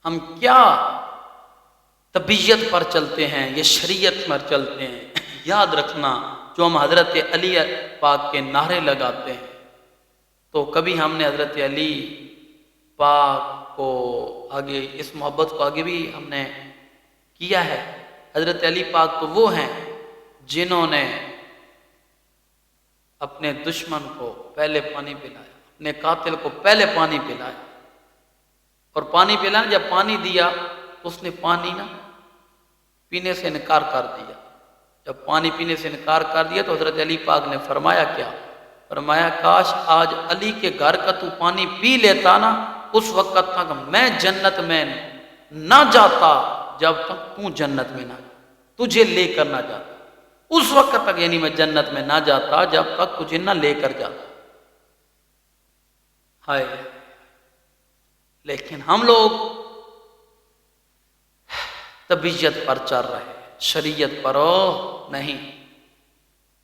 ہم کیا طبیعت پر چلتے ہیں، یہ شریعت پر چلتے ہیں۔ یاد رکھنا جو ہم حضرت علی پاک کے نعرے لگاتے ہیں، تو کبھی ہم نے حضرت علی پاک کو آگے، اس محبت کو آگے بھی ہم نے کیا ہے۔ حضرت علی پاک تو وہ ہیں جنہوں نے اپنے دشمن کو پہلے پانی پلایا، اپنے قاتل کو پہلے پانی پلایا، اور پانی پلایا، جب پانی دیا تو اس نے پانی نہ پینے سے انکار کر دیا۔ جب پانی پینے سے انکار کر دیا تو حضرت علی پاک نے فرمایا کیا؟ فرمایا کاش آج علی کے گھر کا تو پانی پی لیتا نا، اس وقت تک میں جنت میں نہ جاتا جب تک تو جنت میں نہ جاتا، تجھے لے کر نہ جاتا۔ اس وقت تک یعنی میں جنت میں نہ جاتا جب تک تجھے نہ لے کر جاتا۔ ہائے، لیکن ہم لوگ طبیعت پر چل رہے ہیں، شریعت پر نہیں۔